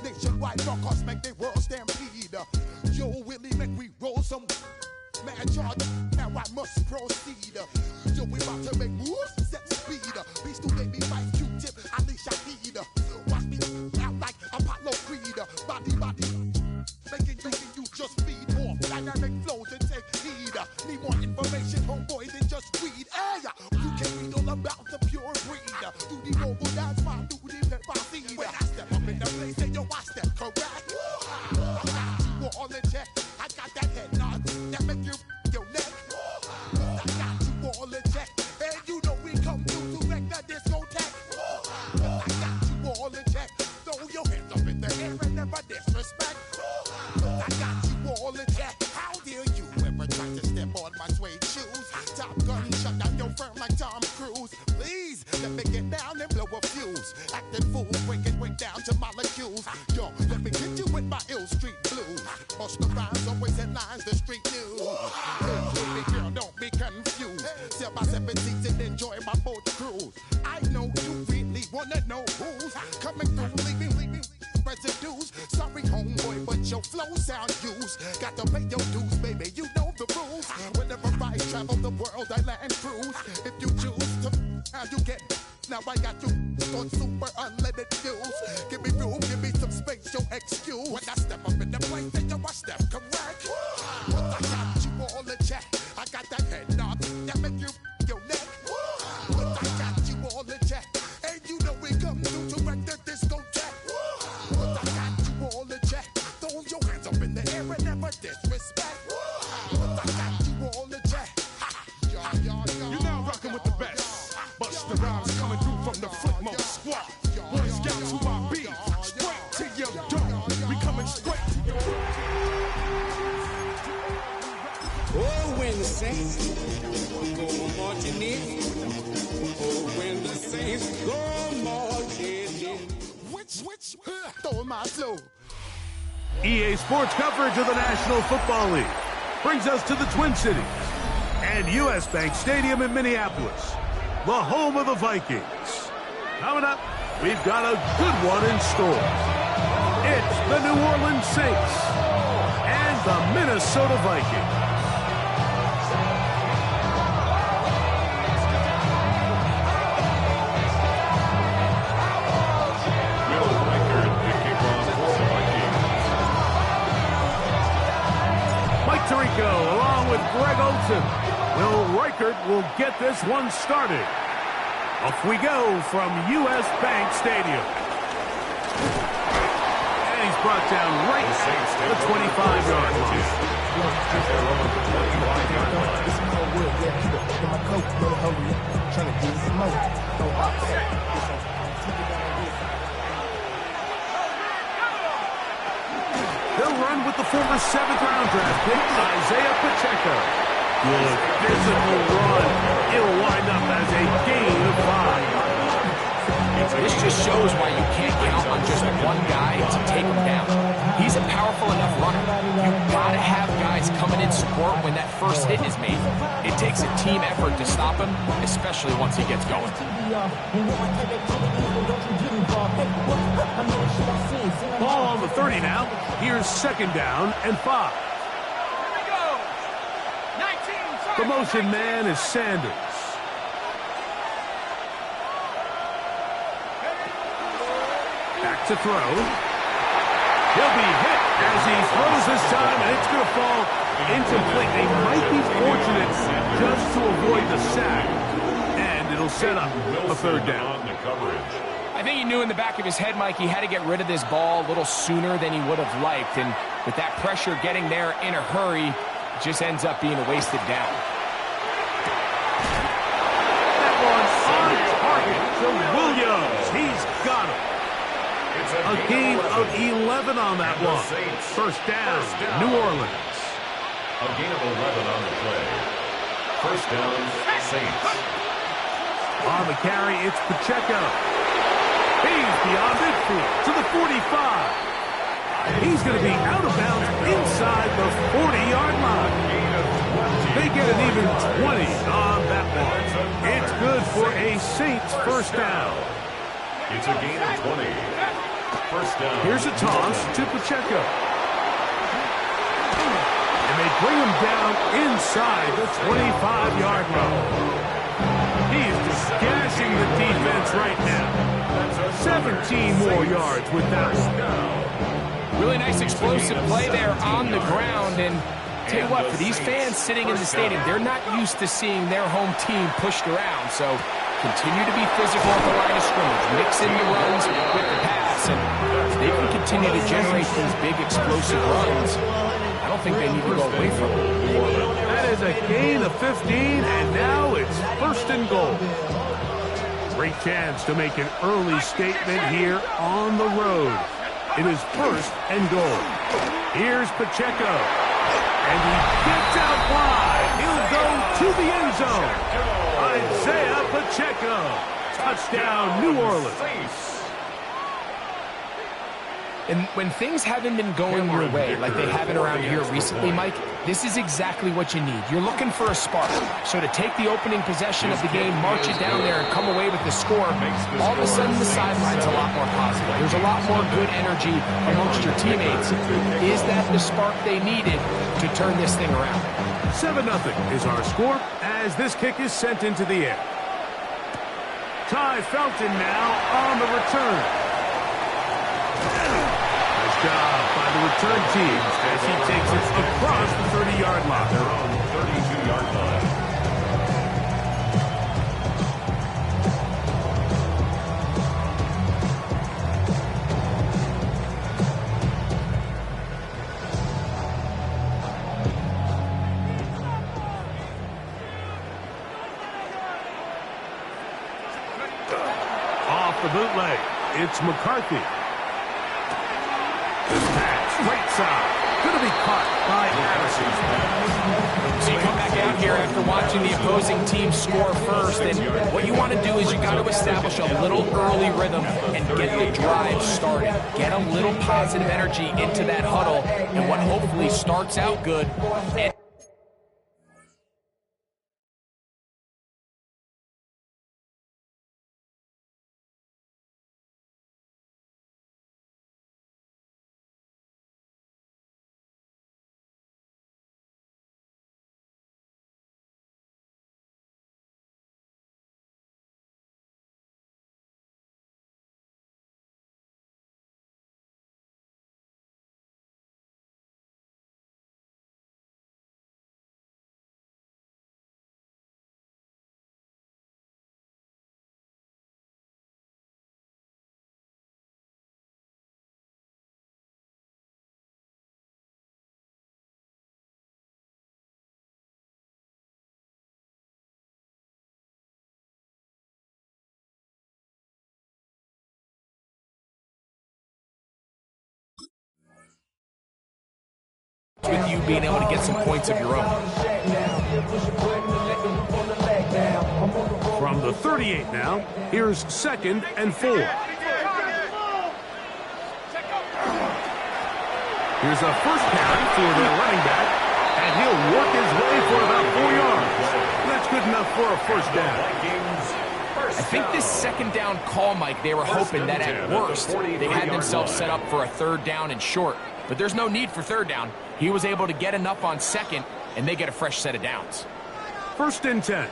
Nationwide rockers make the world stampede. Yo, Willie, make we roll some man charge. Now I must proceed. Yo, we about to make moves, set speed. Beast to make me fight Q-tip, Ali Shaheed. Watch me out like Apollo Creed. Body, making you just feed more dynamic flows and take heed. Need more information, homeboy, than just read. Hey, you can read all about the pure breed. Do the noble dance, my do the pepper seed. When I step up in the place, say yo, I step correct. I got you all in check. I got that head nod that make you your neck. I got you all in check. And you know we come through to wreck the discotheque. I got you all in check. Throw your hands up in the air and never disrespect. I got you all in check. How dare you ever try to step on my suede shoes? Top Gun shut down your firm like Tom Cruise. Please let me get down and blow a fuse. Acting fool, breaking way down to molecules. Yo, let me hit you with my ill street blues. Bust the rhymes, always in lines, the street news. Hey, baby girl, don't be confused. Sell my 17s and enjoy my boat cruise. I know you really wanna know who's coming through, leaving residues. Sorry, homeboy, but your flow sound used. Got to pay your dues, baby, you know the rules. Whenever I travel the world, I land cruise. If you choose to, how you get. Now I got you on super unlimited views. Give me room, give me some space, your excuse. When I step up in the place, then I step correct. But I got you all in check. I got that head nod that make you your neck. But I got you all in check. And you know we come through to wreck the discotheque. But I got you all in check. Throw your hands up in the air and never disrespect. But I got you all in check. You're now rocking with the best. Busta Rhymes coming through from the footmost squad. Boy Scouts who I be. Straight to your door. We coming straight to your door. Oh, when the saints go marching in. Oh, when the saints go marching in. Which, throw my flow. EA Sports coverage of the National Football League brings us to the Twin Cities and US Bank Stadium in Minneapolis, the home of the Vikings. Coming up, we've got a good one in store. It's the New Orleans Saints and the Minnesota Vikings. Mike Tirico along with Greg Olsen. Will Reichert will get this one started. Off we go from US Bank Stadium. And he's brought down right at the 25-yard line. They'll run with the former 7th-round draft pick, Isaiah Pacheco. Good physical run. It'll wind up as a gain of 5. This just shows why you can't count on just one guy to take him down. He's a powerful enough runner. You've got to have guys coming in support when that first hit is made. It takes a team effort to stop him, especially once he gets going. Ball on the 30 now. Here's 2nd down and 5. The motion man is Sanders. Back to throw. He'll be hit as he throws this time, and it's going to fall incomplete. They might be fortunate just to avoid the sack, and it'll set up a 3rd down. I think he knew in the back of his head, Mike, he had to get rid of this ball a little sooner than he would have liked, and with that pressure getting there in a hurry, it just ends up being a wasted down. That one's on target to Williams. He's got him. A gain of 11 on that one. First down, New Orleans. A gain of 11 on the play. First down, Saints. On the carry, it's Pacheco. He's beyond midfield to the 45. He's going to be out of bounds inside the 40-yard line. They get an even 20 on that one. It's good for a Saints first down. It's a gain of 20. First down. Here's a toss to Pacheco. And they bring him down inside the 25-yard line. He's just gashing the defense right now. 17 more yards with that one. Really nice explosive play there on the ground. And tell you what, for these fans sitting in the stadium, they're not used to seeing their home team pushed around. So continue to be physical at the line of scrimmage. Mix in the runs with the pass. And if they can continue to generate these big explosive runs, I don't think they need to go away from it. That is a gain of 15, and now it's first and goal. Great chance to make an early statement here on the road. It is first and goal. Here's Pacheco. And he gets out wide. He'll go to the end zone. Isaiah Pacheco. Touchdown, New Orleans. And when things haven't been going your way like they haven't around here recently, Mike, this is exactly what you need. You're looking for a spark. So to take the opening possession of the game, march it down there, and come away with the score, all of a sudden the sideline's a lot more positive. There's a lot more good energy amongst your teammates. Is that the spark they needed to turn this thing around? 7-0 is our score as this kick is sent into the air. Ty Felton now on the return. Nice job by the return team as he takes it across the 30-yard line. Their own 32-yard line. Off the bootleg, it's McCarthy. This pass, right side, going to be caught by Addison. So you come back out here after watching the opposing team score first, and what you want to do is you got to establish a little early rhythm and get the drive started. Get a little positive energy into that huddle, and what hopefully starts out good. With you being able to get some points of your own. From the 38 now, here's 2nd and 4. Here's a first carry for the running back, and he'll work his way for about 4 yards. That's good enough for a first down. I think this second down call, Mike, they were hoping that at worst they had themselves set up for a third down and short. But there's no need for third down. He was able to get enough on second, and they get a fresh set of downs. 1st and 10.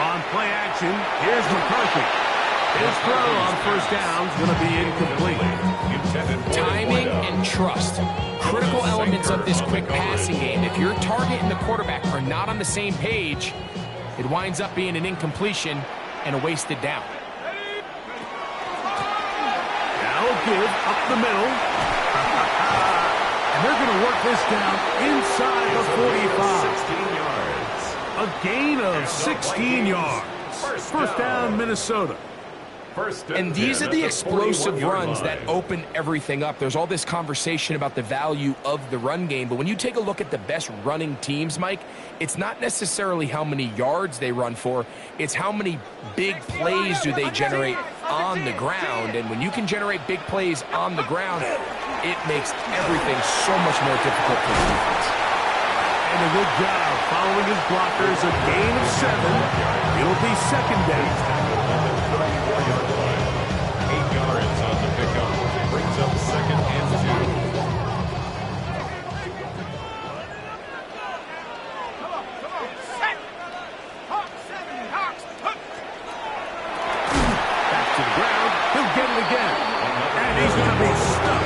On play action, here's McCarthy. His throw on first down is going to be incomplete. Timing and trust. Critical elements of this quick passing game. If your target and the quarterback are not on the same page, it winds up being an incompletion and a wasted down. Give up the middle. And they're going to work this down inside the 45. 16 yards. A gain of 16 yards. First down, Minnesota. And these are the explosive runs that open everything up. There's all this conversation about the value of the run game, but when you take a look at the best running teams, Mike, it's not necessarily how many yards they run for, it's how many big plays do they generate on the ground. And when you can generate big plays on the ground, it makes everything so much more difficult for the defense. And a good job following his blockers, a gain of 7. It'll be second down. 34-yard line. 8 yards on the pickup. Brings up 2nd and 2. Back to the ground. He'll get it again. And he's going to be stuck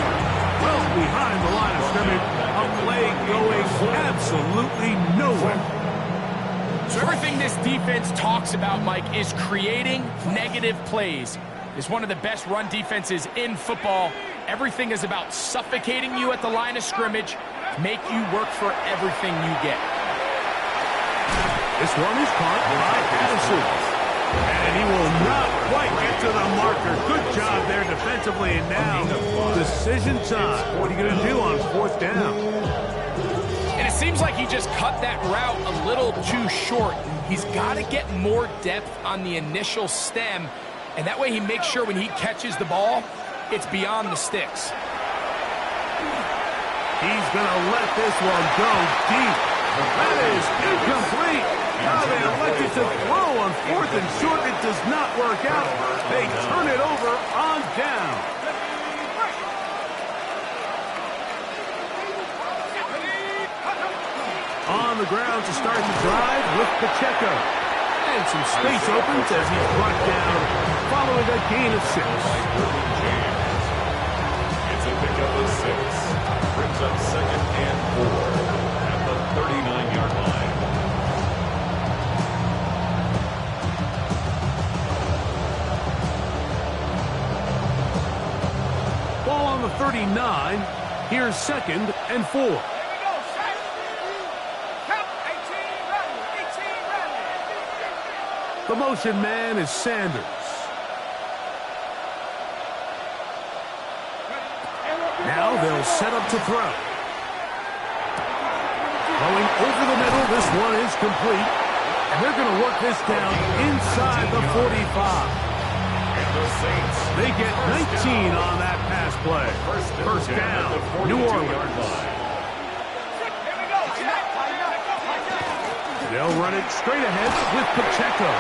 well behind the line of scrimmage. A play going absolutely nowhere. So everything this defense talks about, Mike, is creating negative plays. It's one of the best run defenses in football. Everything is about suffocating you at the line of scrimmage, make you work for everything you get. This one is caught by Addison. And he will not quite get to the marker. Good job there defensively. And now, decision time. What are you going to do on 4th down? And it seems like he just cut that route a little too short. He's got to get more depth on the initial stem, and that way he makes sure when he catches the ball, it's beyond the sticks. He's going to let this one go deep. That is incomplete. Now they elected to throw on 4th and short. It does not work out. They turn it over on down. On the ground to start the drive with Pacheco. And some space opens as he's brought down following a gain of 6. It's a pickup of 6. Brings up 2nd and 4 at the 39-yard line. Ball on the 39. Here's 2nd and 4. The motion man is Sanders. Now they'll set up to throw. Going over the middle, this one is complete. And they're going to work this down inside the 45. And the Saints. They get 19 on that pass play. First down, New Orleans. They'll run it straight ahead with Pacheco.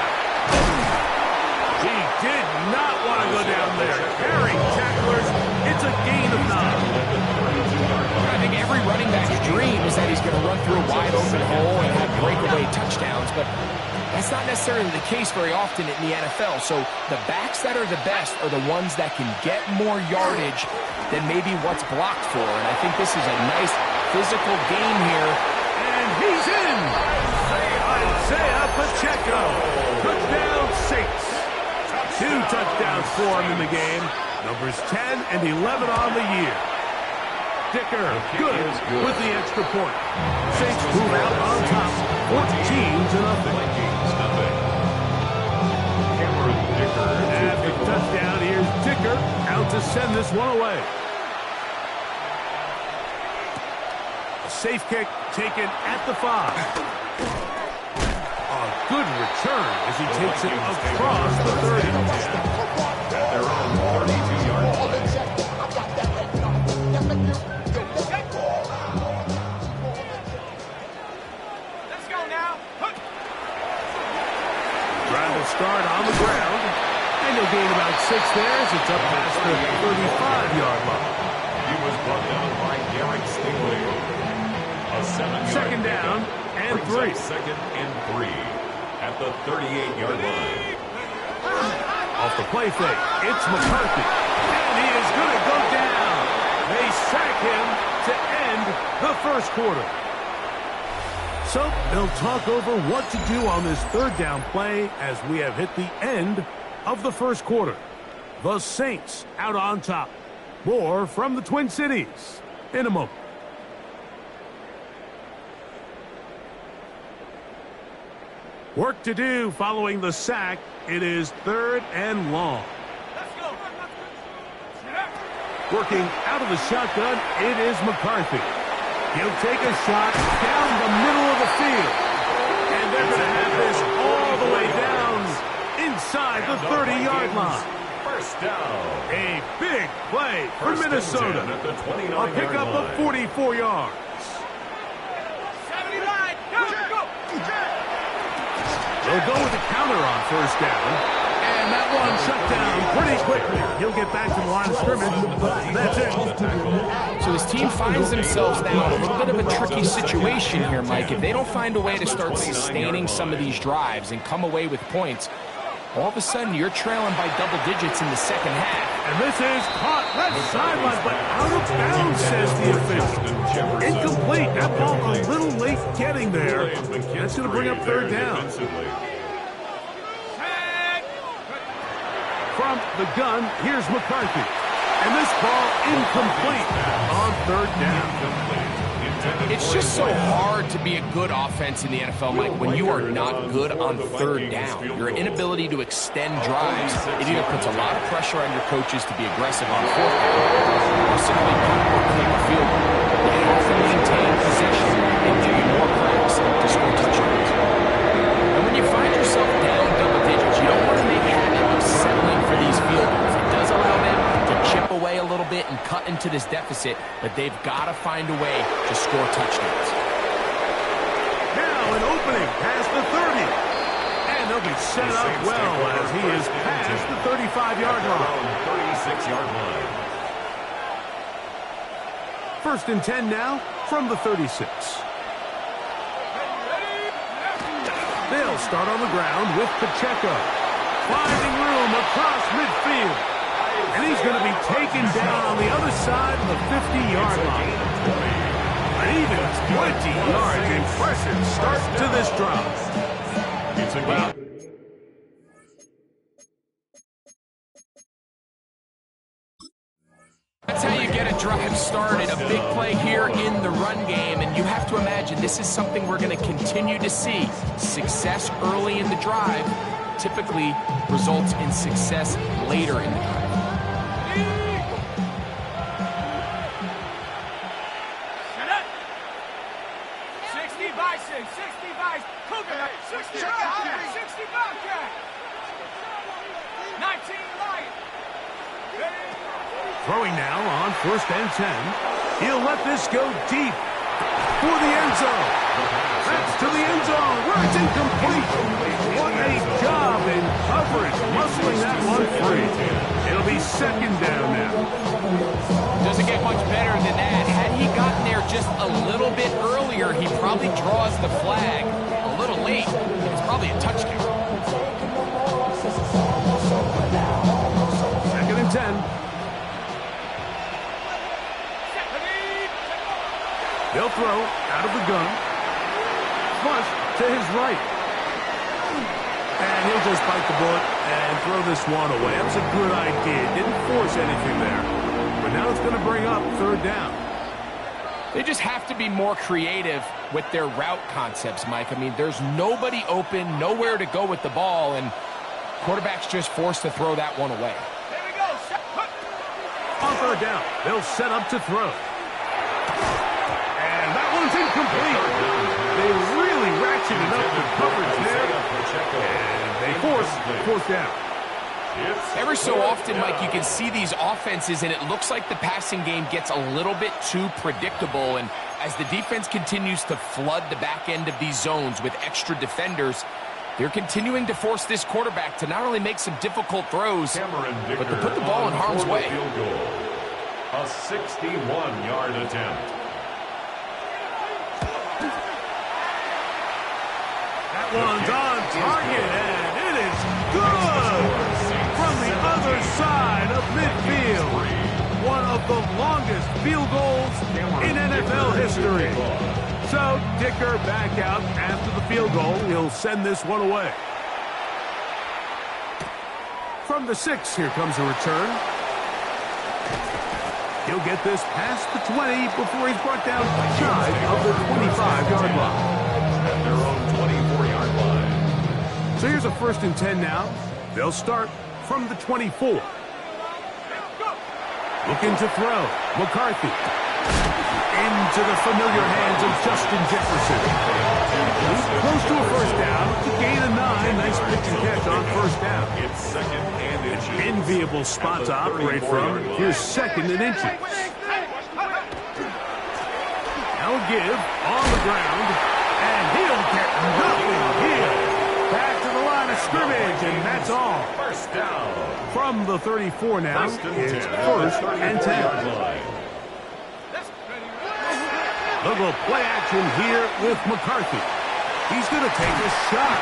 He did not want to go down there. Carrying tacklers. It's a gain of 9. I think every running back's dream is that he's going to run through a wide open hole and have breakaway touchdowns, but that's not necessarily the case very often in the NFL. So the backs that are the best are the ones that can get more yardage than maybe what's blocked for. And I think this is a nice physical game here. And he's in! Isaiah Pacheco. Touchdown Saints. 2 touchdowns for him in the game. Numbers 10 and 11 on the year. Dicker good with the extra point. Saints move out on top. 14-0. Cameron Dicker. And the touchdown, here's Dicker out to send this one away. A safe kick taken at the 5. A good return as he takes it across the 30. At their own 32-yard line. Let's go now. Trying to start on the ground. And he'll gain about 6 there as it's up past the 35-yard line. He was brought down by Derek Stingley. A 7-yard 2nd down and 3. 2nd and 3 at the 38-yard line. Off the play fake, it's McCarthy. And he is going to go down. They sack him to end the first quarter. So they'll talk over what to do on this 3rd down play as we have hit the end of the first quarter. The Saints out on top. More from the Twin Cities in a moment. Work to do following the sack. It is 3rd and long. Working out of the shotgun, it is McCarthy. He'll take a shot down the middle of the field. And they're going to have this all the way down inside the 30-yard line. First down. A big play for Minnesota. At the 29-yard A pickup of 44 yards. Go. They'll go with the counter on 1st down. And And that one shut down pretty quickly. He'll get back to the line of scrimmage. That's it. So this team finds themselves now in a little bit of a tricky situation here, Mike. If they don't find a way to start sustaining some of these drives and come away with points, all of a sudden you're trailing by double digits in the second half. And this is caught left sideline, but out of bounds, says the official. Incomplete. That ball a little late getting there. That's going to bring up third down. From the gun, here's McCarthy. And this ball incomplete on third down. It's just so hard to be a good offense in the NFL, Mike, when you are not good on third down. Your inability to extend drives, it either puts a lot of pressure on your coaches to be aggressive on fourth down or simply punt or kick a field goal. You have to maintain possession and give you more cracks to score touchdowns. And when you find yourself down double digits, you don't want to make a habit of settling for these field goals. It does allow them to chip away a little bit and cut into this deficit, but they've got to find a way to score touchdowns. Now an opening past the 30. And they'll be set up well as he is past the 35-yard line. 36-yard line. First and 10 now from the 36. They'll start on the ground with Pacheco. Finding room across midfield. And he's going to be taken down on the other side of the 50-yard line. An even 20 yards. Impressive start to this drive. It's a game. That's how you get a drive started, a big play here in the run game, and you have to imagine this is something we're going to continue to see. Success early in the drive typically results in success later in the drive. Throwing now on first and 10. He'll let this go deep for the end zone. That's to the end zone where it's incomplete. What a job in coverage, muscling that one free. It'll be second down now. Doesn't get much better than that. Had he gotten there just a little bit earlier, he probably draws the flag a little late. It's probably a touchdown. Second and 10. They'll throw out of the gun. Flush to his right. And he'll just bite the bullet and throw this one away. That was a good idea. Didn't force anything there. But now it's going to bring up third down. They just have to be more creative with their route concepts, Mike. I mean, there's nobody open, nowhere to go with the ball, and quarterback's just forced to throw that one away. There we go. On third down, they'll set up to throw. And that one's incomplete. They really ratcheted up the coverage there. And they force fourth down. Every so often, Mike, you can see these offenses, and it looks like the passing game gets a little bit too predictable. And as the defense continues to flood the back end of these zones with extra defenders, they're continuing to force this quarterback to not only make some difficult throws, but to put the ball in harm's way. A 61-yard attempt. That one's on target, and it is good from the other side of midfield. One of the longest field goals in NFL history. So Dicker back out after the field goal. He'll send this one away. From the 6, here comes a return. He'll get this past the 20 before he's brought down shy of the 25-yard line. At their own 24-yard line. So here's a first and 10 now. They'll start from the 24. Looking to throw. McCarthy. Into the familiar hands of Justin Jefferson. Close to a first down. To gain a 9. Nice pitch and catch on first down. It's second and inches. Enviable spot to operate from. Here's second and inches. Now a give on the ground. And he'll get nothing here. Back to the line of scrimmage, and that's all. First down. From the 34 now, First and it's 10. first and 10. They'll go play action here with McCarthy. He's going to take a shot.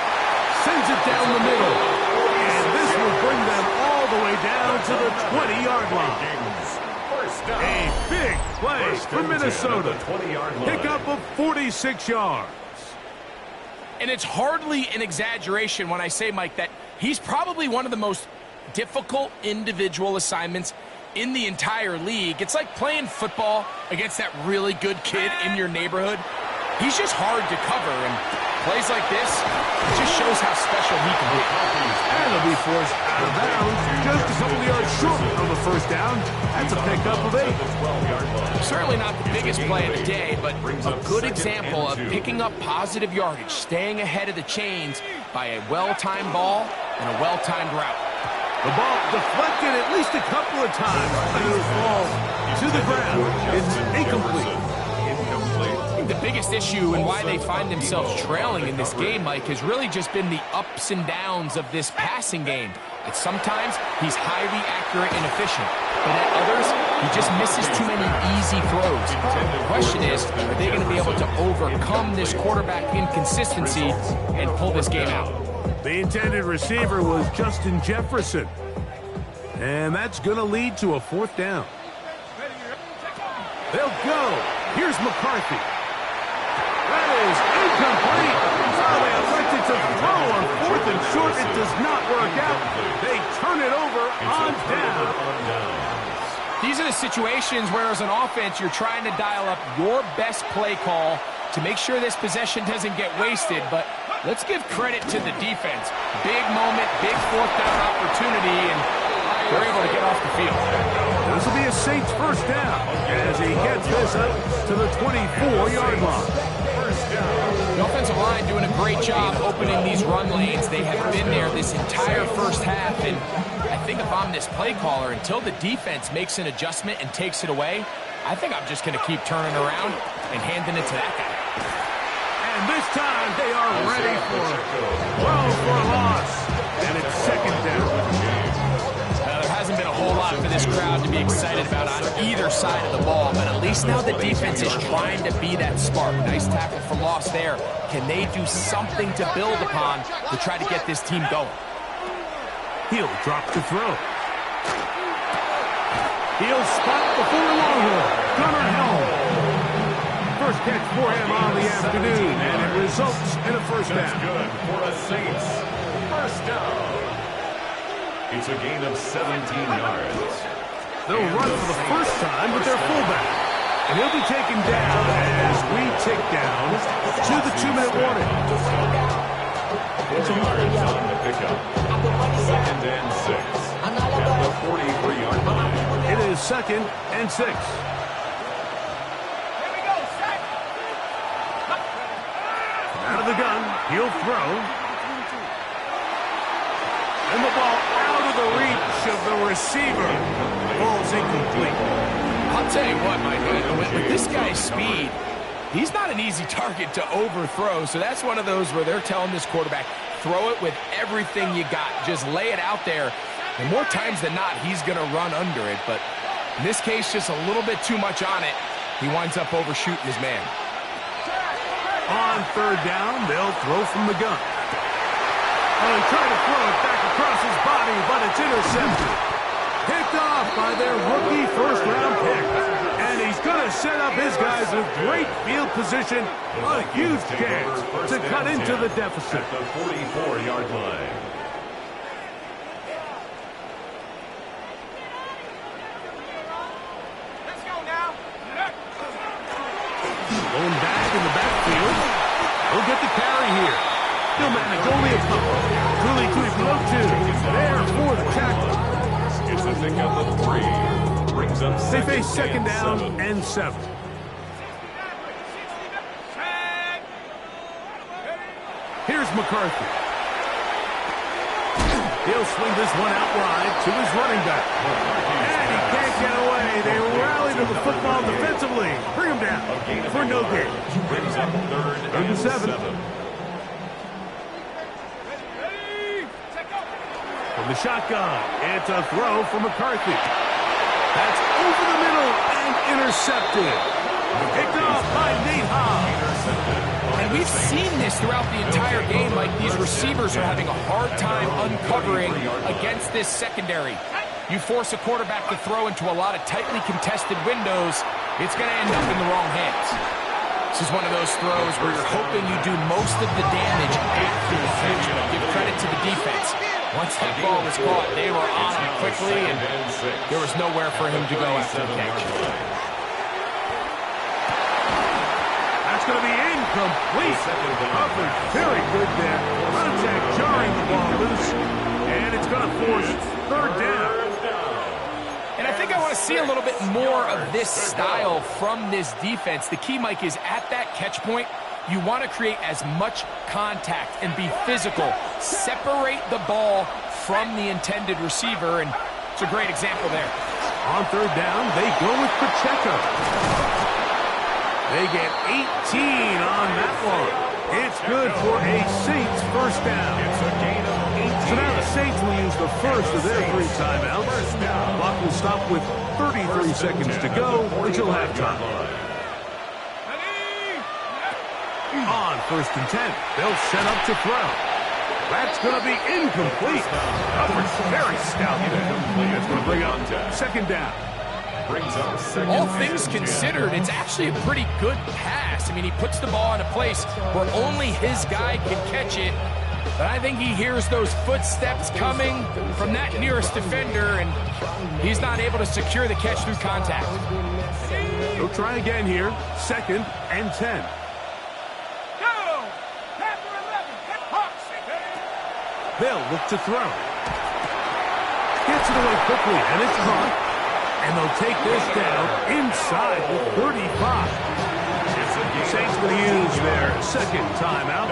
Sends it down the middle. And this will bring them all the way down to the 20-yard line. A big play for Minnesota. Pickup of 46 yards. And it's hardly an exaggeration when I say, Mike, that he's probably one of the most difficult individual assignments in the entire league. It's like playing football against that really good kid in your neighborhood. He's just hard to cover, and plays like this, it just shows how special he can be. And he'll be forced out of bounds just a couple of yards short of the first down. That's a pickup of 8. Certainly not the biggest play of the day, but a good example of picking up positive yardage, staying ahead of the chains by a well-timed ball and a well-timed route. The ball deflected at least a couple of times, but it falls to the ground. It's incomplete. I think the biggest issue and why they find themselves trailing in this game, Mike, has really just been the ups and downs of this passing game. At sometimes, he's highly accurate and efficient, but at others, he just misses too many easy throws. The question is, are they going to be able to overcome this quarterback inconsistency and pull this game out? The intended receiver was Justin Jefferson. And that's going to lead to a fourth down. They'll go. Here's McCarthy. That is incomplete. Oh, they elected to throw on fourth and short. It does not work out. They turn it over on down. These are the situations where, as an offense, you're trying to dial up your best play call to make sure this possession doesn't get wasted, but let's give credit to the defense. Big moment, big fourth down opportunity, and they're able to get off the field. This will be a Saints first down as he gets this up to the 24-yard line. The offensive line doing a great job opening these run lanes. They have been there this entire first half, and I think if I'm this play caller, until the defense makes an adjustment and takes it away, I think I'm just going to keep turning around and handing it to that guy. And this time they are ready for it. Well, for a loss. And it's second down. There hasn't been a whole lot for this crowd to be excited about on either side of the ball, but at least now the defense is trying to be that spark. Nice tackle for loss there. Can they do something to build upon to try to get this team going? He'll drop to throw. He'll spot before the Longhorn. Gunnar Helm. First catch for him on the afternoon, and it results in a first down. That's good for a Saints first down. It's a gain of 17 yards. They'll run for the first time with their fullback. And he'll be taken down as we tick down to the 2-minute warning. 4 yards on the pickup. Second and 6. At the 43-yard line. It is second and 6. Out of the gun, he'll throw. And the ball out of the reach of the receiver. Ball's incomplete. I'll tell you what, Mike, with this guy's speed, he's not an easy target to overthrow. So that's one of those where they're telling this quarterback, throw it with everything you got. Just lay it out there. And more times than not, he's going to run under it. But in this case, just a little bit too much on it. He winds up overshooting his man. On third down, they'll throw from the gun. Oh, he tried to throw it back across his body, but it's intercepted. Picked off by their rookie first-round pick. And he's going to set up his guys with great field position. A huge chance to cut into the deficit. At the 44-yard line. Let's go now. Going back in the backfield. He'll get the carry here. He'll manage only a couple. Truly to below 2. There for the tackle. It's a pickup of 3. Brings up They face second down and 7. Here's McCarthy. He'll swing this one out wide to his running back. And he can't get away. They rally to the football defensively. Bring him down for no gain. Brings up third and 7. From the shotgun, it's a throw for McCarthy. That's over the middle and intercepted. Picked off by Nate Hobbs. And we've seen this throughout the entire game. Like, these receivers are having a hard time uncovering against this secondary. You force a quarterback to throw into a lot of tightly contested windows, it's going to end up in the wrong hands. This is one of those throws where you're hoping you do most of the damage after the catch. Give credit to the defense. Once that ball was caught, they were on him quickly, and there was nowhere for him to go after the catch. That's going to be incomplete. Coverage very good there. Contact jarring the ball loose, and it's going to force third down. And I think I want to see a little bit more of this style from this defense. The key, Mike, is at that catch point, you want to create as much contact and be physical. Separate the ball from the intended receiver, and it's a great example there. On third down, they go with Pacheco. They get 18 on that one. It's good for a Saints first down. It's a gain of 18. So now the Saints will use the first of their 3 timeouts. Clock will stop with 33 seconds to go until halftime. On first and 10, they'll set up to throw. That's going to be incomplete. Coverage very stout there. That's going to bring up second down. All things considered, it's actually a pretty good pass. I mean, he puts the ball in a place where only his guy can catch it. But I think he hears those footsteps coming from that nearest defender, and he's not able to secure the catch through contact. He'll try again here. Second and 10. They'll look to throw. Gets it away quickly, and it's caught. And they'll take this down inside the 35. Saints going to use their second timeout.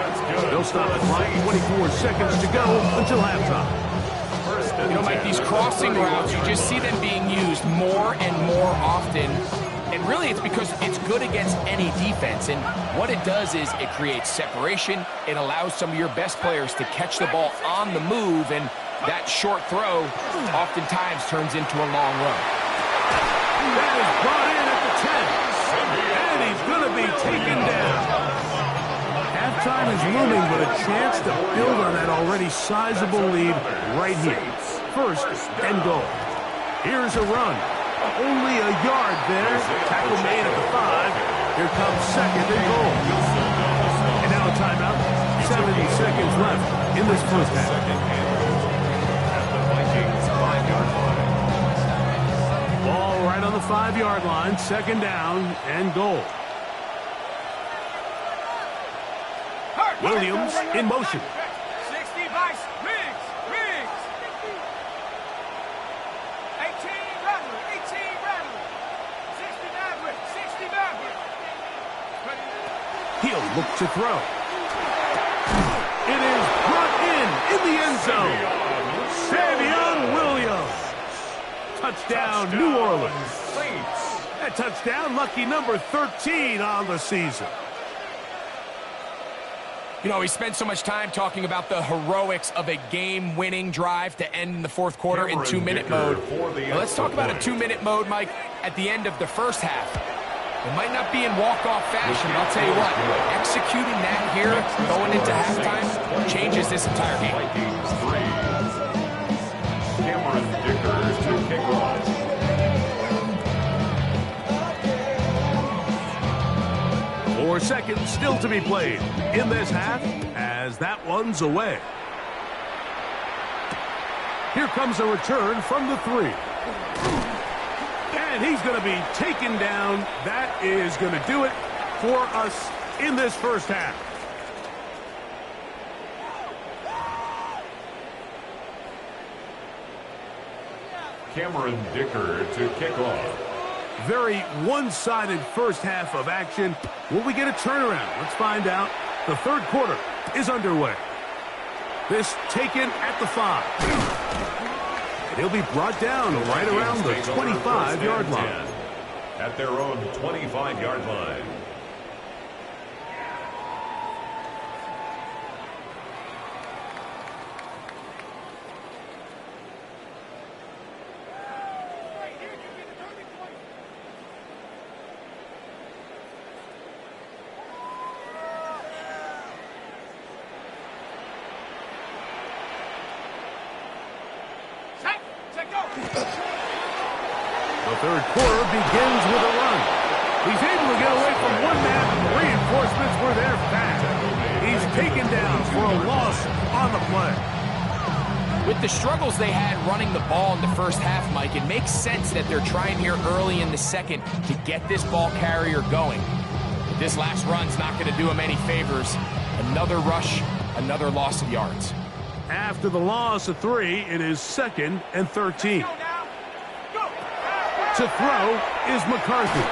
They'll stop the clock. 24 seconds to go until halftime. You know, Mike, these crossing routes, you just see them being used more and more often. And really, it's because it's good against any defense. And what it does is it creates separation. It allows some of your best players to catch the ball on the move. And that short throw oftentimes turns into a long run. That is brought in at the 10. And he's going to be taken down. Halftime is looming, but a chance to build on that already sizable lead right here. First and goal. Here's a run. Only a yard there. Tackle made at the 5. Here comes second and goal. And now a timeout. 7 seconds left in this first half. Ball right on the 5-yard line. Second down and goal. Williams in motion. 60 Vice. Riggs. 18 Bradley. 60 Bradley. He'll look to throw. It is brought in the end zone. Savion Williams. Touchdown, New Orleans. That touchdown, lucky number 13 on the season. You know, we spent so much time talking about the heroics of a game-winning drive to end in the fourth quarter in 2-minute mode. Well, let's talk about a 2-minute mode, Mike, at the end of the first half. It might not be in walk-off fashion, but I'll tell you what, executing that here, going into halftime, changes this entire game. Cameron Dicker to kick off. 4 seconds still to be played in this half as that one's away. Here comes a return from the 3. And he's going to be taken down. That is going to do it for us in this first half. Cameron Dicker to kick off. Very one-sided first half of action. Will we get a turnaround? Let's find out. The third quarter is underway. This taken at the 5. And he'll be brought down right around the 25-yard line. At their own 25-yard line. The third quarter begins with a run. He's able to get away from one man. Reinforcements were there fast. He's taken down for a loss on the play. With the struggles they had running the ball in the first half, Mike, it makes sense that they're trying here early in the second to get this ball carrier going. But this last run's not going to do him any favors. Another rush, another loss of yards. After the loss of 3, it is 2nd and 13. To throw is McCarthy.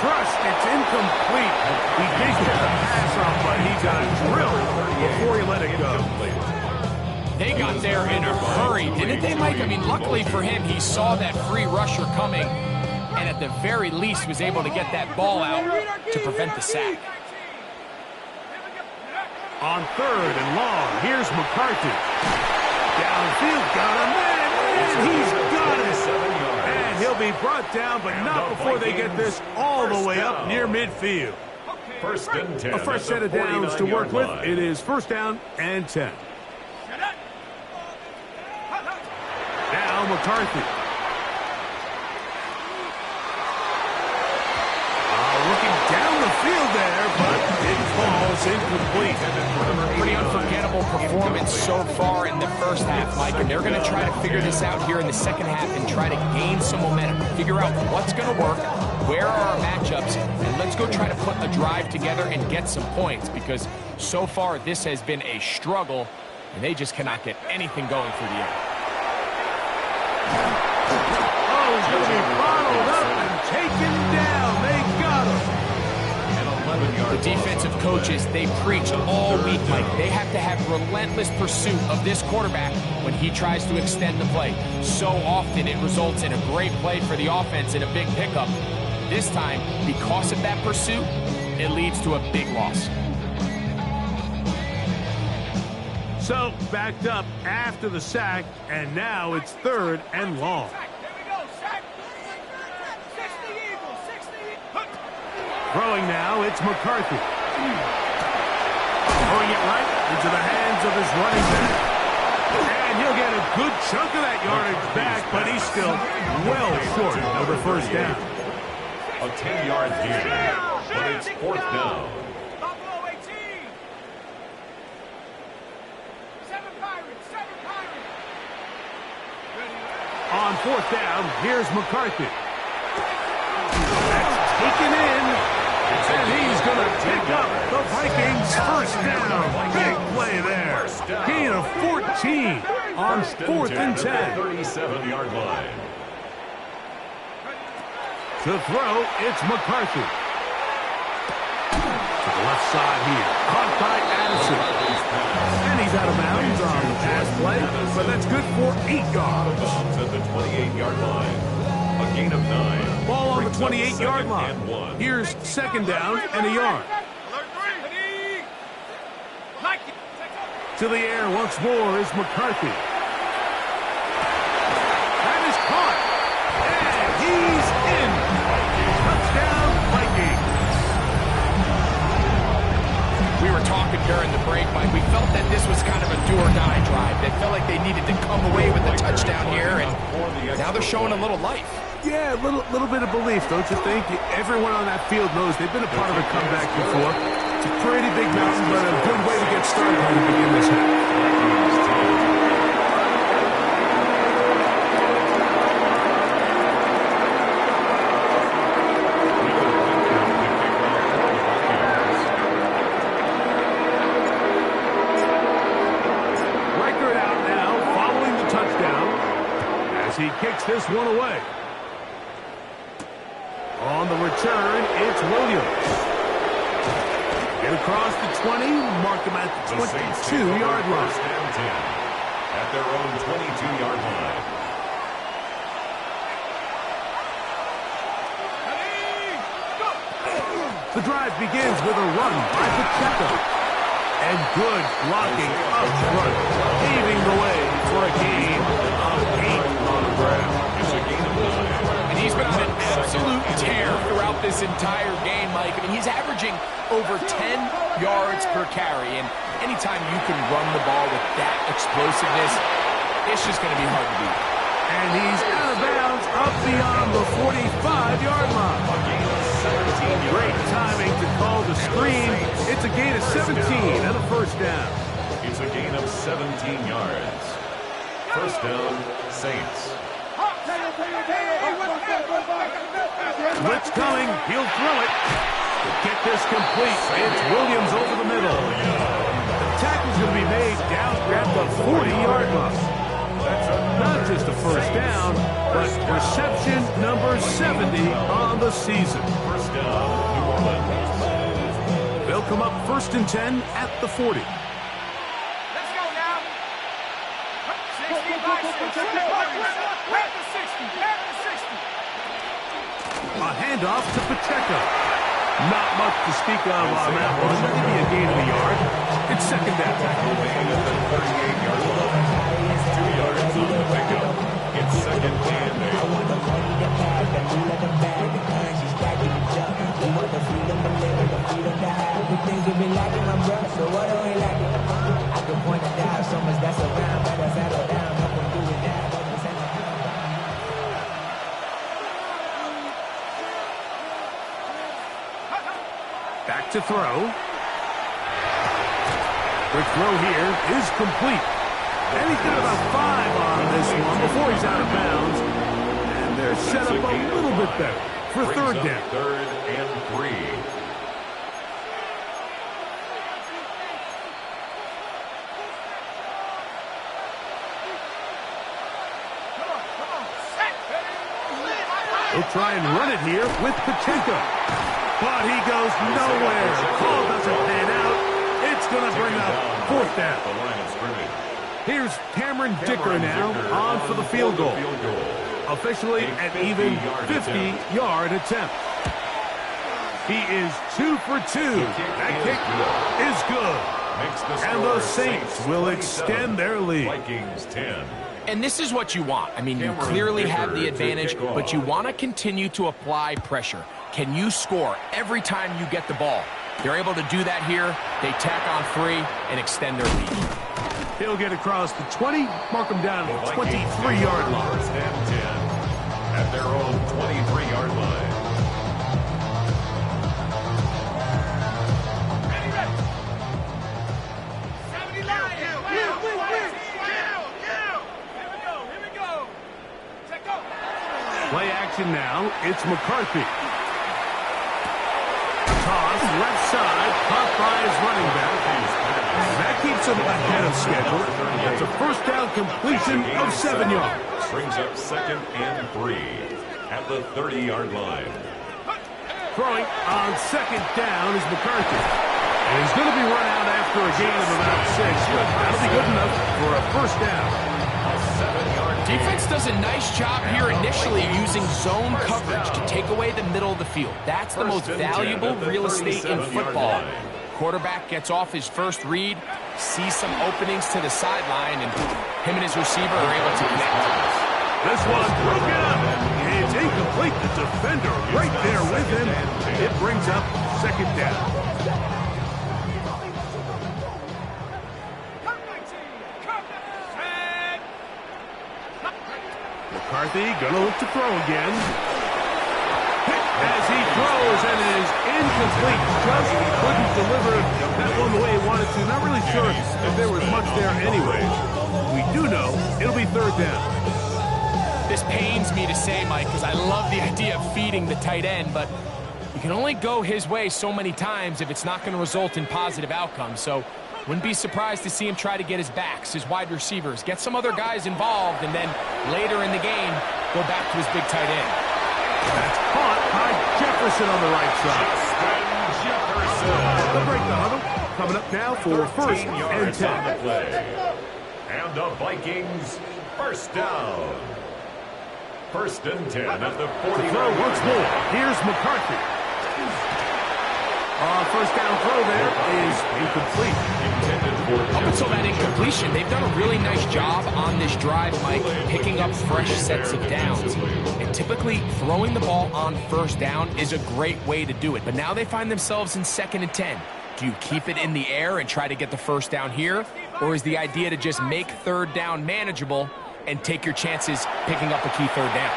Crushed, it's incomplete. He did get the pass off, but he got drilled before he let it go. They got there in a hurry, didn't they, Mike? I mean, luckily for him, he saw that free rusher coming, and at the very least was able to get that ball out to prevent the sack. On 3rd and long, here's McCarthy. Downfield, got a man, and he's got it. And he'll be brought down, but not before they get this all the way up near midfield. First and 10. A fresh set of downs to work with. It is 1st down and 10. Now McCarthy. Looking down the field there, but it falls incomplete. Pretty unforgettable performance so far in the first half, Mike, and they're going to try to figure this out here in the second half and try to gain some momentum, figure out what's going to work, where are our matchups, and let's go try to put a drive together and get some points, because so far this has been a struggle, and they just cannot get anything going through the air. Oh, he's going to be bottled up and taken down. They got him. The defensive coaches, they preach all week, Mike. They have to have relentless pursuit of this quarterback when he tries to extend the play. So often it results in a great play for the offense and a big pickup. This time, because of that pursuit, it leads to a big loss. So, backed up after the sack, and now it's 3rd and long. Throwing now, it's McCarthy. Throwing it right into the hands of his running back. And he'll get a good chunk of that yardage back, but he's still well short of the 1st down. A 10-yard gain, but it's 4th down. Buffalo 18. 7 Pirates, 7 Pirates. On 4th down, here's McCarthy. That's taken in. And he's going to pick up the Vikings' 1st down. Big play there. Gain of 14 on 4th and 10. 37-yard line. To throw, it's McCarthy. To the left side here. Caught by Addison. And he's out of bounds on the pass play, but that's good for 8 yards. At the 28-yard line. A gain of 9. Ball on the 28-yard line. Here's 2nd down and a yard. To the air once more is McCarthy. That is caught. And he's in. Touchdown, Vikings. We were talking during the break, Mike. We felt that this was kind of a do-or-die drive. They felt like they needed to come away with a touchdown here, and now they're showing a little life. Yeah, a little bit of belief, don't you think? Everyone on that field knows they've been a part of a comeback before. It's a pretty big mountain, but a good way to get started to begin this half. Record out now following the touchdown as he kicks this one away. On the return, it's Williams. Get across the 20, mark him at the 22-yard line. At their own 22-yard line. The drive begins with a run by Pacheco. And good blocking up front, paving the way for a gain of 8 on the ground. It's a gain of 9. And he's been on an absolute tear throughout this entire game, Mike. I mean, he's averaging over 10 yards per carry. And anytime you can run the ball with that explosiveness, it's just going to be hard to beat. And he's out of bounds up beyond the 45-yard line. Great timing to call the screen. It's a gain of 17 and a first down. It's a gain of 17 yards. First down, Saints. Blitz coming. He'll throw it. To get this complete, it's Williams over the middle. The tackle's going to be made down at the 40-yard line. Not just a first down, but reception number 70 on the season. First down, New Orleans. They'll come up 1st and 10 at the 40. Let's go now. 60 by 60. Back to 60. Back to 60. A handoff to Pacheco. Not much to speak of on that one. Maybe a gain of a yard. It's second down. Tackle made at the 38-yard line. 2 yards on the pickup. It's second and 8. Back to throw. Quick throw here is complete. And he's got about 5 on this one before he's out of bounds. And they're set up a little bit better for third down. 3rd and 3. He'll try and run it here with Pacheco. But he goes nowhere. Call doesn't pan out. It's going to bring up 4th down. The line of scrimmage. Here's Cameron Dicker now on for the field goal. Officially an even 50-yard attempt. He is 2 for 2. That kick is good. And the Saints will extend their lead. Vikings 10. And this is what you want. I mean, you clearly have the advantage, but you want to continue to apply pressure. Can you score every time you get the ball? They're able to do that here. They tack on 3 and extend their lead. He'll get across the 20, mark him down at the 23-yard line. First and 10 at their own 23-yard line. Play action now. It's McCarthy. Toss, left side, caught by his running back. That keeps him ahead of schedule. That's a first down completion of 7 yards. Brings up 2nd and 3 at the 30-yard line. Throwing on 2nd down is McCarthy. And he's going to be run out after a gain of about 6, but that'll be good enough for a first down. Defense does a nice job here initially using zone coverage to take away the middle of the field. That's the most valuable real estate in football. Quarterback gets off his first read, sees some openings to the sideline, and him and his receiver are able to connect. This one broken up. It's incomplete. The defender right there with him. It brings up 2nd down. McCarthy gonna look to throw again. As he throws and is incomplete. Just couldn't deliver that one the way he wanted to. Not really sure if there was much there anyway. We do know it'll be 3rd down. This pains me to say, Mike, because I love the idea of feeding the tight end, but you can only go his way so many times if it's not going to result in positive outcomes. So wouldn't be surprised to see him try to get his backs, his wide receivers, get some other guys involved, and then later in the game, go back to his big tight end. That's caught by Jefferson on the right side. They'll break the huddle. Coming up now for 1st and 10. On the play. And the Vikings first down. 1st and 10 at the 40. Throw once more. Here's McCarthy. First down throw there is incomplete. Up until that incompletion, they've done a really nice job on this drive, Mike, picking up fresh sets of downs. And typically, throwing the ball on 1st down is a great way to do it. But now they find themselves in 2nd and 10. Do you keep it in the air and try to get the 1st down here? Or is the idea to just make 3rd down manageable and take your chances picking up a key third down.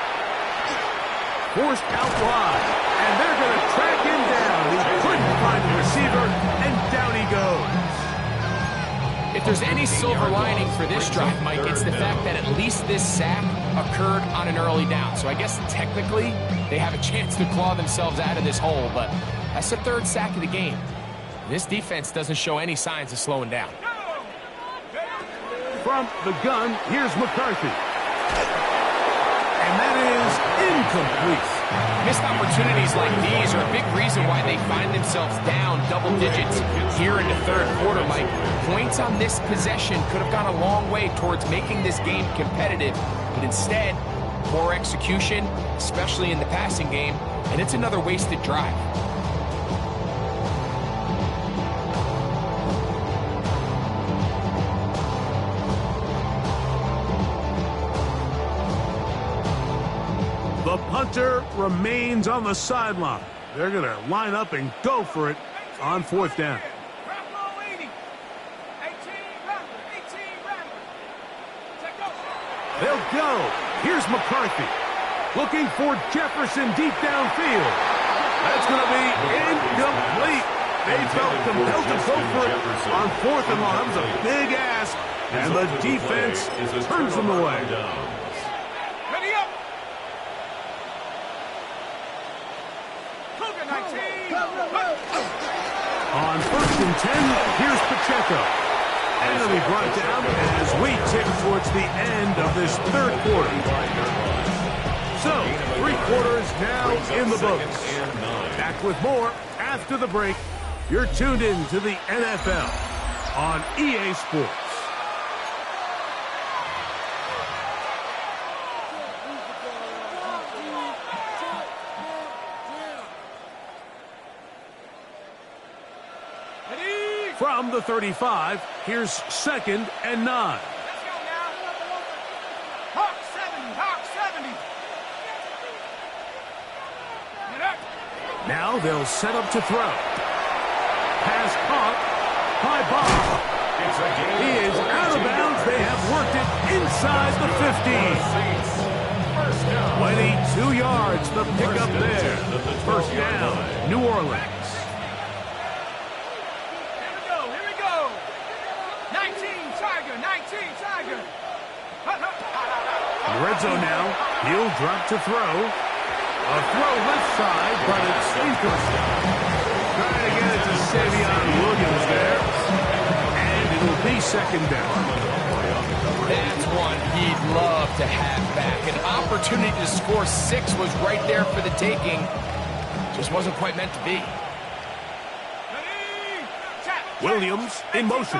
Forced out wide, and they're going to track him down. He couldn't find the receiver, and down he goes. If there's any silver lining for this drive, Mike, it's the fact that at least this sack occurred on an early down. So I guess technically they have a chance to claw themselves out of this hole, but that's the third sack of the game. This defense doesn't show any signs of slowing down. From the gun, here's McCarthy. And that is incomplete. Missed opportunities like these are a big reason why they find themselves down double digits here in the third quarter, Mike. Points on this possession could have gone a long way towards making this game competitive, but instead, poor execution, especially in the passing game, and it's another wasted drive. The punter remains on the sideline. They're going to line up and go for it on fourth down. They'll go. Here's McCarthy. Looking for Jefferson deep downfield. That's going to be incomplete. They felt compelled to go for it on fourth and long. That was a big ask, and the defense turns them away. On first and 10, here's Pacheco. And he'll be brought down as we tick towards the end of this third quarter. So, 3 quarters now in the books. Back with more after the break. You're tuned in to the NFL on EA Sports. From the 35, here's second and 9. Let's go now. Hawk 70, Hawk 70. Get up. Now they'll set up to throw. Pass caught by Bob. He is out of bounds. They have worked it inside the 15. 22 yards, the pickup there. First down, New Orleans. Red zone now. He'll drop to throw. A throw left side, but it's incomplete. Trying to get it to Savion Williams there. And it'll be second down. That's one he'd love to have back. An opportunity to score 6 was right there for the taking. Just wasn't quite meant to be. Williams in motion.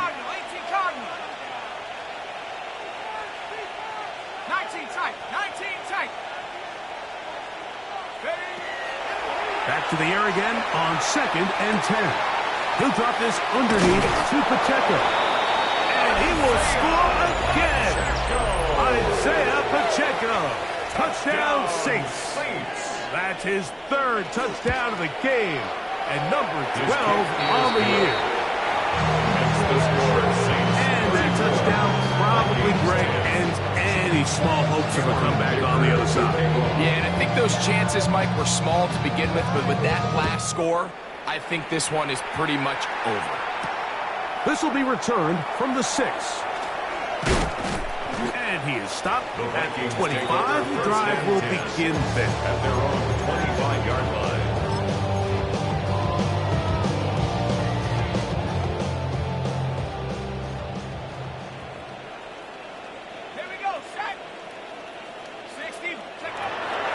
Back to the air again on second and 10. He'll drop this underneath to Pacheco. And he will score again. Isaiah Pacheco. Touchdown Saints. That's his third touchdown of the game. And number 12 on the year. And that touchdown probably great. And any small hopes of a comeback on the other side. Yeah, and I think those chances, Mike, were small to begin with, but with that last score, I think this one is pretty much over. This will be returned from the 6. And he is stopped at 25. The drive will begin then. At their own 25-yard line.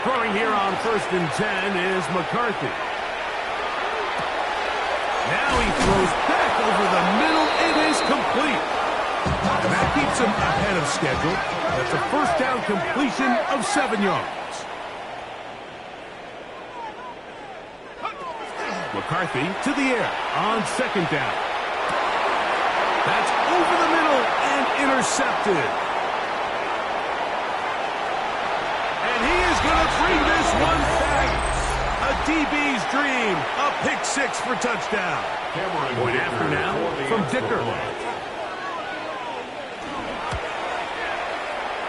Throwing here on first and 10 is McCarthy. Now he throws back over the middle. It is complete. And that keeps him ahead of schedule. That's a first down completion of 7 yards. McCarthy to the air on second down. That's over the middle and intercepted. Going to bring this one back. A DB's dream. A pick 6 for touchdown. Point after now from Dicker.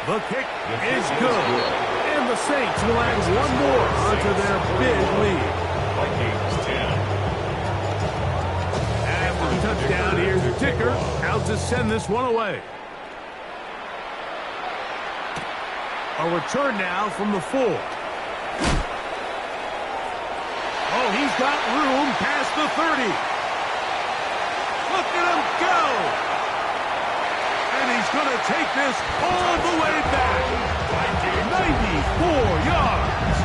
The kick is good. And the Saints will add one more onto their big lead. Vikings 10. After the touchdown, here's the kicker out to send this one away. A return now from the 4. Oh, he's got room past the 30. Look at him go. And he's going to take this all the way back. 94 yards.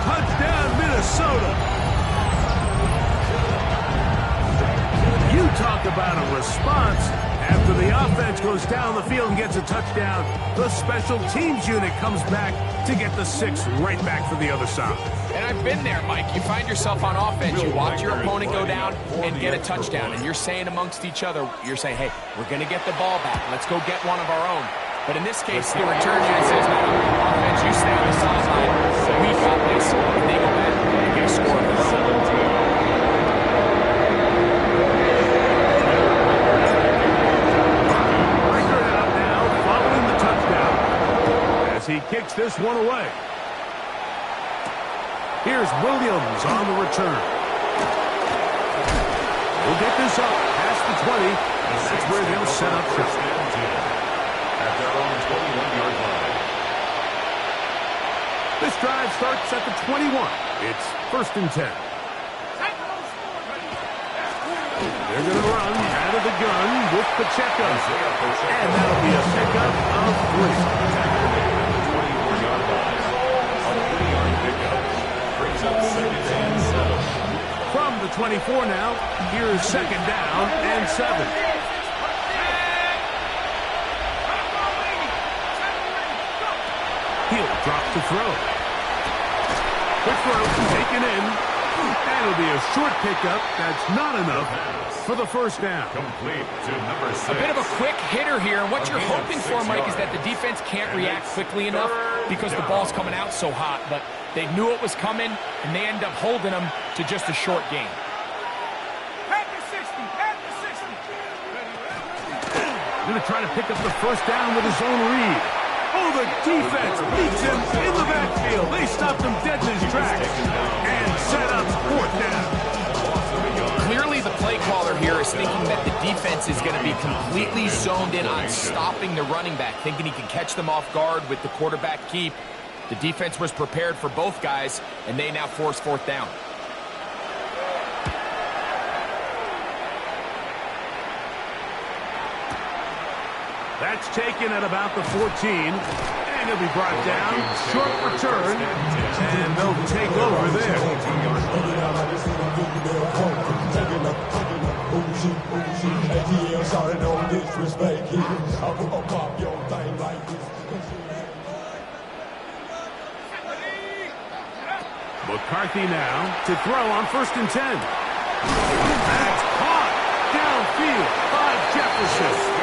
Touchdown, Minnesota. You talk about a response. After the offense goes down the field and gets a touchdown, the special teams unit comes back to get the 6 right back for the other side. And I've been there, Mike. You find yourself on offense, you watch your opponent go down and get a touchdown, and you're saying amongst each other, you're saying, hey, we're going to get the ball back. Let's go get one of our own. But in this case, the return unit says, no, offense, you stay on the sideline. We got this. And they go back and get a score of their own. He kicks this one away. Here's Williams on the return. We'll get this up past the 20. That's where they'll set up shop. At their own 21-yard line. This drive starts at the 21. It's 1st and 10. They're going to run out of the gun with Pacheco. And that'll be a pickup of 3. From the 24 now, here's 2nd down and 7. He'll drop the throw. Quick throw taken in. That'll be a short pickup. That's not enough for the 1st down. Complete to number 6. A bit of a quick hitter here, and what you're hoping for, Mike, is that the defense can't react quickly enough because the ball's coming out so hot. But they knew it was coming, and they end up holding them to just a short game. Going to try to pick up the 1st down with his own read. Oh, the defense beats him in the backfield. They stopped him dead in his tracks and set up 4th down. Clearly, the play caller here is thinking that the defense is going to be completely zoned in on stopping the running back, thinking he can catch them off guard with the quarterback keep. The defense was prepared for both guys, and they now force 4th down. That's taken at about the 14, and he'll be brought down. Short return, and they'll take over there. McCarthy now to throw on 1st and 10. That's caught downfield by Jefferson.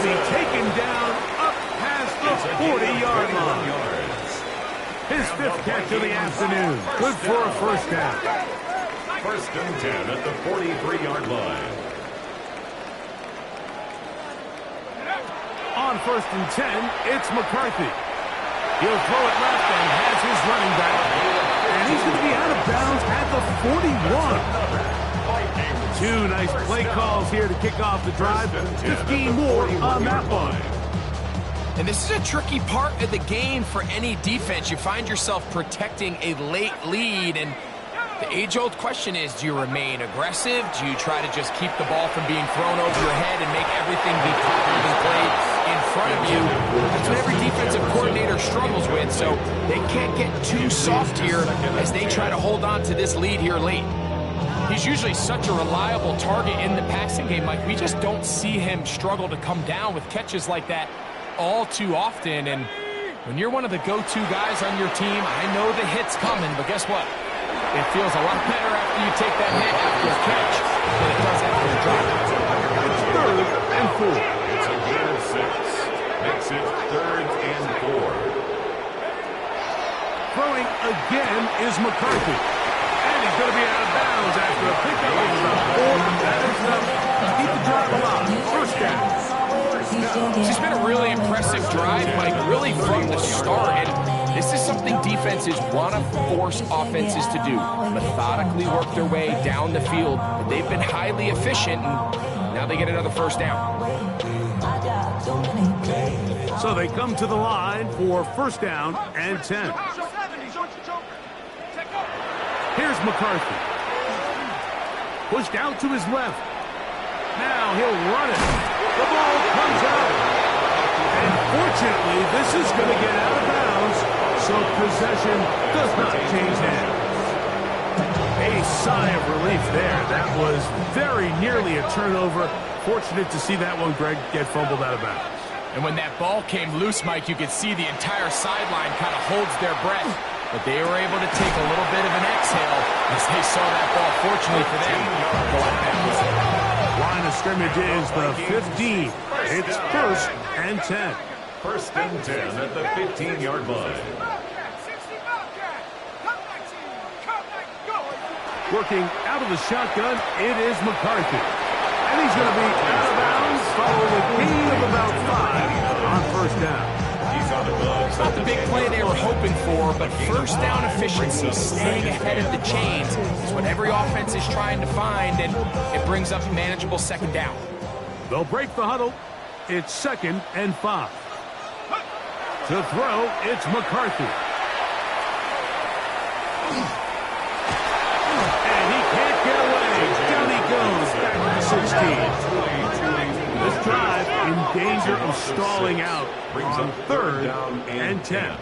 Be taken down up past the 40-yard line. His 5th catch of the afternoon. Good for a 1st down. 1st and 10 at the 43-yard line. On 1st and 10, it's McCarthy. He'll throw it left and has his running back. And he's going to be out of bounds at the 41. 2 nice play calls here to kick off the drive. 15 more on that one. And this is a tricky part of the game for any defense. You find yourself protecting a late lead, and the age-old question is, do you remain aggressive? Do you try to just keep the ball from being thrown over your head and make everything be tackled and played in front of you? That's what every defensive coordinator struggles with, so they can't get too soft here as they try to hold on to this lead here late. He's usually such a reliable target in the passing game, Mike. We just don't see him struggle to come down with catches like that all too often. And when you're one of the go-to guys on your team, I know the hit's coming, but guess what? It feels a lot better after you take that hit after a catch than it does after a drop. It's 3rd and 4. It's a gain of 6. Makes it 3rd and 4. Throwing again is McCarthy. And he's going to be out of bounds after a pickup of about 4. That is enough to keep the drive alive. 1st down. This has been a really impressive drive, Mike, really from the start. And this is something defenses want to force offenses to do. Methodically work their way down the field. And they've been highly efficient, and now they get another first down. So they come to the line for first down and 10. Here's McCarthy. Pushed out to his left. Now he'll run it. The ball comes out. And fortunately, this is going to get out of bounds, so possession does not change hands. A sigh of relief there. That was very nearly a turnover. Fortunate to see that one, Greg, get fumbled out of bounds. And when that ball came loose, Mike, you could see the entire sideline kind of holds their breath. But they were able to take a little bit of an exhale as they saw that ball, fortunately for them, go out of bounds. Line of scrimmage is the 15. It's first and 10. First and 10 at the 15-yard line. Working out of the shotgun, it is McCarthy. And he's going to be out of bounds following a gain of about 5 on first down. He's on the gloves. Not the big play they were hoping for, but first down efficiency, staying ahead of the chains, is what every offense is trying to find, and it brings up manageable second down. They'll break the huddle. It's second and 5. To throw, it's McCarthy. And he can't get away. Down he goes, back to the 16. This drive in danger of stalling out on third and 10.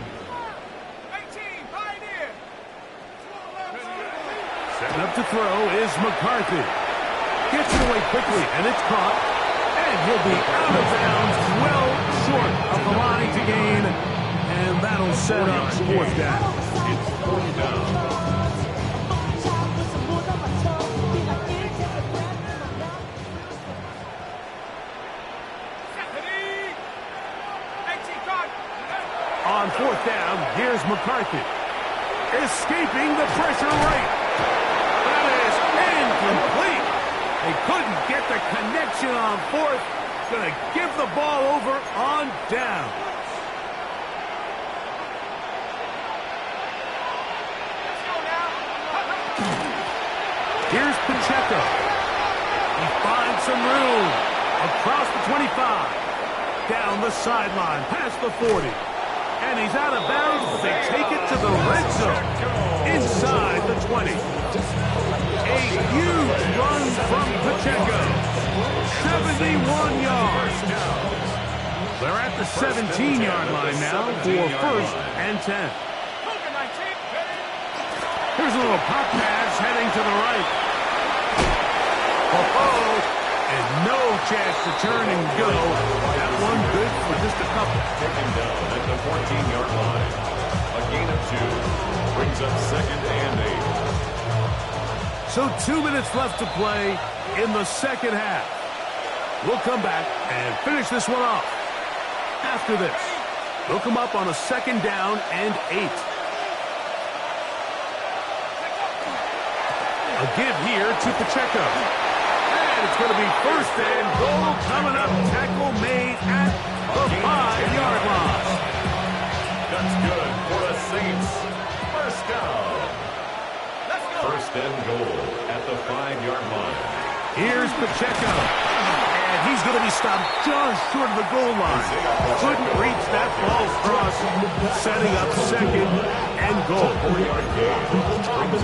Setting up to throw is McCarthy. Gets it away quickly, and it's caught. And he'll be out of bounds, well short of the line to gain. And that'll set up fourth down. It's fourth down. On fourth down, here's McCarthy. Escaping the pressure right. That is incomplete. They couldn't get the connection on fourth. Going to give the ball over on down. Here's Pacheco. He finds some room. Across the 25. Down the sideline, past the 40. And he's out of bounds, but they take it to the red zone. Inside the 20. A huge run from Pacheco. 71 yards. They're at the 17-yard line now for first and 10. Here's a little pop pass heading to the right. And no chance to turn and go. That one good for just a couple. Taken down at the 14-yard line. A gain of 2. Brings up second and 8. So 2 minutes left to play in the second half. We'll come back and finish this one off. After this, they'll come up on a second down and 8. A give here to Pacheco. It's going to be first and goal coming up. Tackle made at the 5-yard line. That's good for the Saints. First down. First and goal at the 5-yard line. Here's Pacheco. And he's going to be stopped just short of the goal line. Couldn't reach that ball across. Setting up second and goal.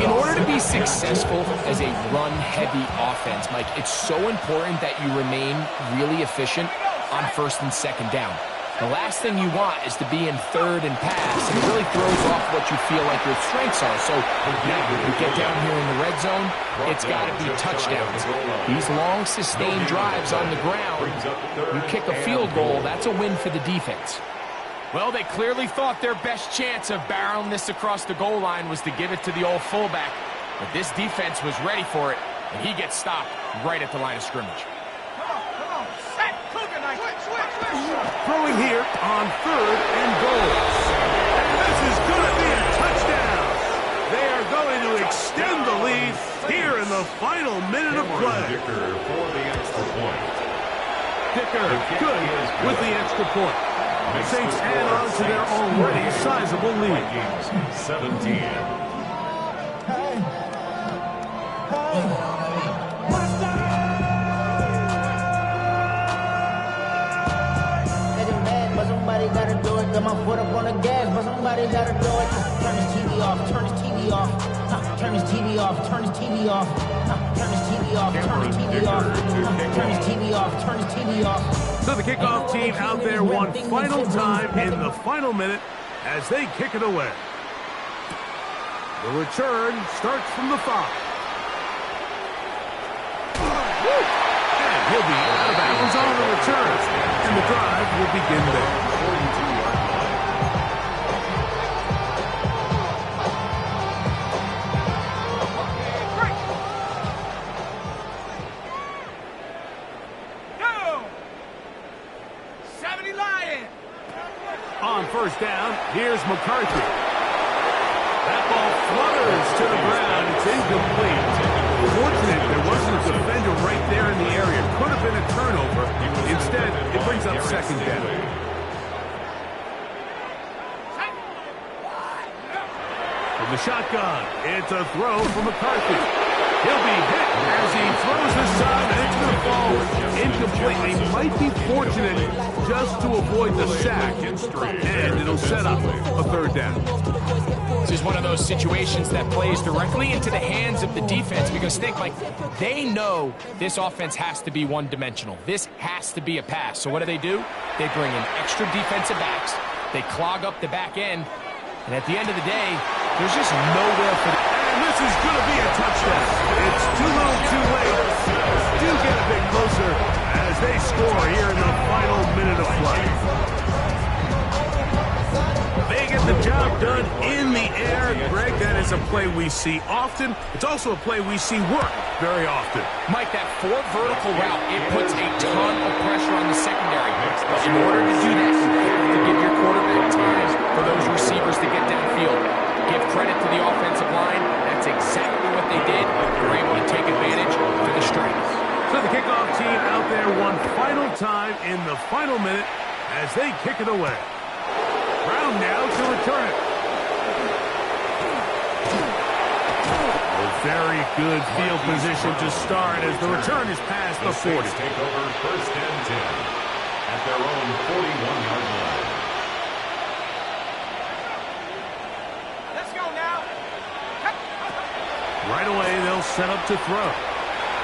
In order to be successful as a run-heavy offense, Mike, it's so important that you remain really efficient on first and second down. The last thing you want is to be in third and pass, and it really throws off what you feel like your strengths are. So now you get down here in the red zone, it's got to be touchdowns. These long, sustained drives on the ground, you kick a field goal, that's a win for the defense. Well, they clearly thought their best chance of barreling this across the goal line was to give it to the old fullback. But this defense was ready for it, and he gets stopped right at the line of scrimmage. Throwing here on third and goal. And this is going to be a touchdown. They are going to extend the lead here in the final minute of play. For the extra point. kicker. Good with the extra point. The Saints add on to their already sizable lead. 17. Somebody gotta do it. Got my foot up on the gas, but somebody gotta do it. Turn his TV off. Turn his TV off. Turn his TV off. Turn his TV off. Turn his TV off. Turn his TV off. Turn his TV off. Turn his TV off. So the kickoff team out there one final time in the final minute as they kick it away. The return starts from the 5. And he'll be out of bounds on the return. And the drive will begin there. On first down, here's McCarthy. That ball flutters to the ground. It's incomplete. Fortunate there wasn't a defender right there in the area. Could have been a turnover. Instead, it brings up second down. From the shotgun, it's a throw from McCarthy. He'll be hit as he throws this time, and it's going to fall incomplete. He might be fortunate just to avoid the sack, and it'll set up a third down. This is one of those situations that plays directly into the hands of the defense because think, like, they know this offense has to be one-dimensional. This has to be a pass. So what do? They bring in extra defensive backs. They clog up the back end, and at the end of the day, there's just nowhere for them. And this is going to be a touchdown. It's too little too late. Do get a bit closer as they score here in the final minute of play. They get the job done in the air. Greg, that is a play we see often. It's also a play we see work very often. Mike, that 4 vertical route, it puts a ton of pressure on the secondary. But in order to do that, you have to give your quarterback time for those receivers to get downfield. Give credit to the offensive line. That's exactly what they did. They were able to take advantage to the strength. So the kickoff team out there one final time in the final minute as they kick it away. Brown now to return it. A very good field position to start as the return is past the 40. Take over first and 10 at their own 41-yard line. Let's go now. Right away, they'll set up to throw.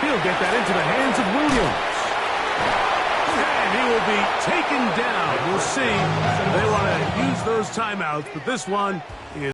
He'll get that into the hands of Williams. And he will be taken down. We'll see. They want to use those timeouts, but this one is